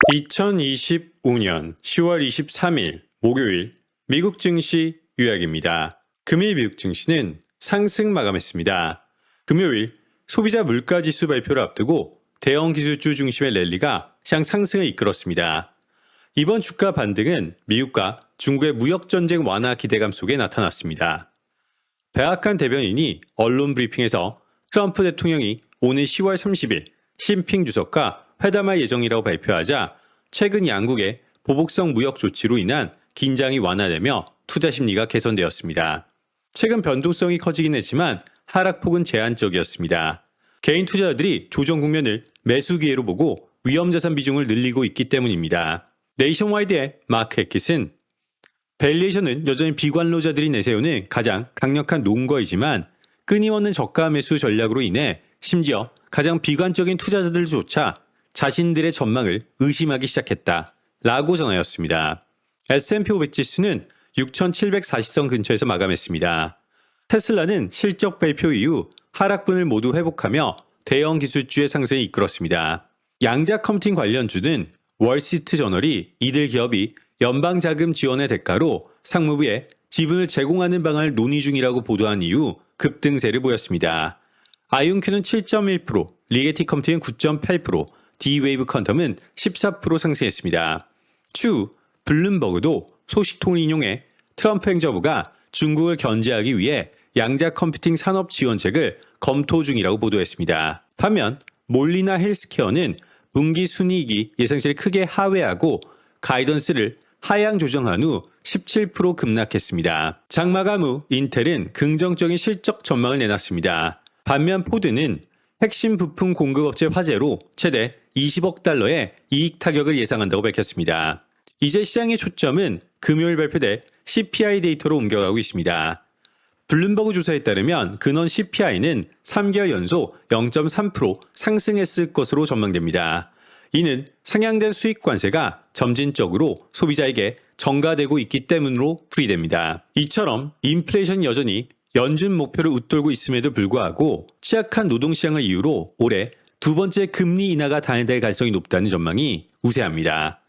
2025년 10월 23일 목요일 미국 증시 요약입니다. 금일 미국 증시는 상승 마감했습니다. 금요일 소비자 물가지수 발표를 앞두고 대형 기술주 중심의 랠리가 시장 상승을 이끌었습니다. 이번 주가 반등은 미국과 중국의 무역전쟁 완화 기대감 속에 나타났습니다. 백악관 대변인이 언론 브리핑에서 트럼프 대통령이 오늘 10월 30일 시진핑 주석과 회담할 예정이라고 발표하자 최근 양국의 보복성 무역 조치로 인한 긴장이 완화되며 투자 심리가 개선되었습니다. 최근 변동성이 커지긴 했지만 하락폭은 제한적이었습니다. 개인 투자자들이 조정 국면을 매수 기회로 보고 위험자산 비중을 늘리고 있기 때문입니다. 네이션와이드의 마크 해킷은 밸류에이션은 여전히 비관론자들이 내세우는 가장 강력한 논거이지만 끊임없는 저가 매수 전략으로 인해 심지어 가장 비관적인 투자자들조차 자신들의 전망을 의심하기 시작했다 라고 전하였습니다. S&P 500 지수는 6,740선 근처에서 마감했습니다. 테슬라는 실적 발표 이후 하락분을 모두 회복하며 대형 기술주의 상승을 이끌었습니다. 양자 컴퓨팅 관련주는 월스트리트 저널이 이들 기업이 연방자금 지원의 대가로 상무부에 지분을 제공하는 방안을 논의 중이라고 보도한 이후 급등세를 보였습니다. 아이온큐는 7.1%, 리게티 컴퓨팅은 9.8%, D-웨이브 퀀텀은 14% 상승했습니다. 추후 블룸버그도 소식통을 인용해 트럼프 행정부가 중국을 견제하기 위해 양자 컴퓨팅 산업 지원책을 검토 중이라고 보도했습니다. 반면 몰리나 헬스케어는 분기 순이익이 예상치를 크게 하회하고 가이던스를 하향 조정한 후 17% 급락했습니다. 장마감 후 인텔은 긍정적인 실적 전망을 내놨습니다. 반면 포드는 핵심 부품 공급업체 화재로 최대 20억 달러의 이익 타격을 예상한다고 밝혔습니다. 이제 시장의 초점은 금요일 발표될 CPI 데이터로 옮겨가고 있습니다. 블룸버그 조사에 따르면 근원 CPI는 3개월 연속 0.3% 상승했을 것으로 전망됩니다. 이는 상향된 수익 관세가 점진적으로 소비자에게 전가되고 있기 때문으로 풀이됩니다. 이처럼 인플레이션 여전히 연준 목표를 웃돌고 있음에도 불구하고 취약한 노동시장을 이유로 올해 두 번째 금리 인하가 단행될 가능성이 높다는 전망이 우세합니다.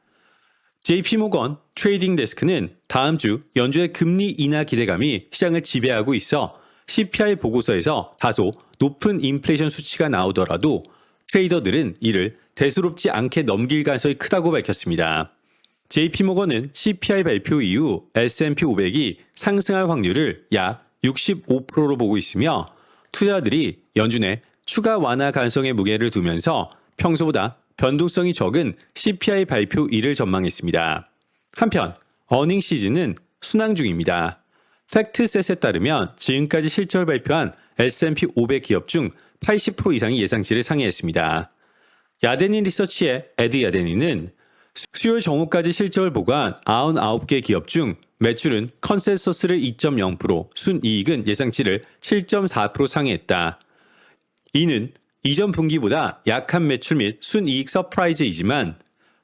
JP모건 트레이딩 데스크는 다음 주 연준의 금리 인하 기대감이 시장을 지배하고 있어 CPI 보고서에서 다소 높은 인플레이션 수치가 나오더라도 트레이더들은 이를 대수롭지 않게 넘길 가능성이 크다고 밝혔습니다. JP모건은 CPI 발표 이후 S&P 500이 상승할 확률을 약 65%로 보고 있으며 투자자들이 연준의 추가 완화 가능성에 무게를 두면서 평소보다 변동성이 적은 CPI 발표일을 전망했습니다. 한편 어닝 시즌은 순항 중입니다. 팩트셋에 따르면 지금까지 실적을 발표한 S&P 500 기업 중 80% 이상이 예상치를 상회했습니다. 야데니 리서치의 에드 야데니는 수요일 정오까지 실적을 보고한 99개 기업 중 매출은 컨센서스를 2.0%, 순이익은 예상치를 7.4% 상회했다. 이는 이전 분기보다 약한 매출 및 순이익 서프라이즈이지만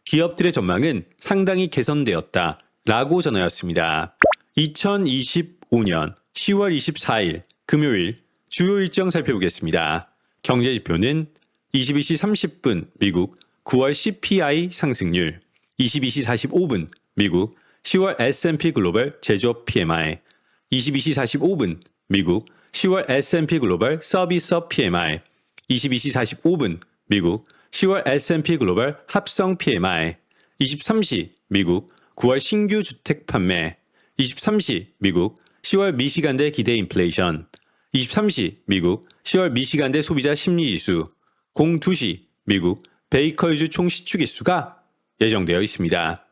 기업들의 전망은 상당히 개선되었다 라고 전하였습니다. 2025년 10월 24일 금요일 주요 일정 살펴보겠습니다. 경제지표는 22시 30분 미국 9월 CPI 상승률, 22시 45분 미국 10월 S&P 글로벌 제조업 PMI, 22시 45분 미국 10월 S&P 글로벌 서비스업 PMI, 22시 45분 미국 10월 S&P 글로벌 합성 PMI, 23시 미국 9월 신규 주택 판매, 23시 미국 10월 미시간대 기대 인플레이션, 23시 미국 10월 미시간대 소비자 심리지수, 02시 미국 베이커 휴즈 총 시추 지수가 예정되어 있습니다.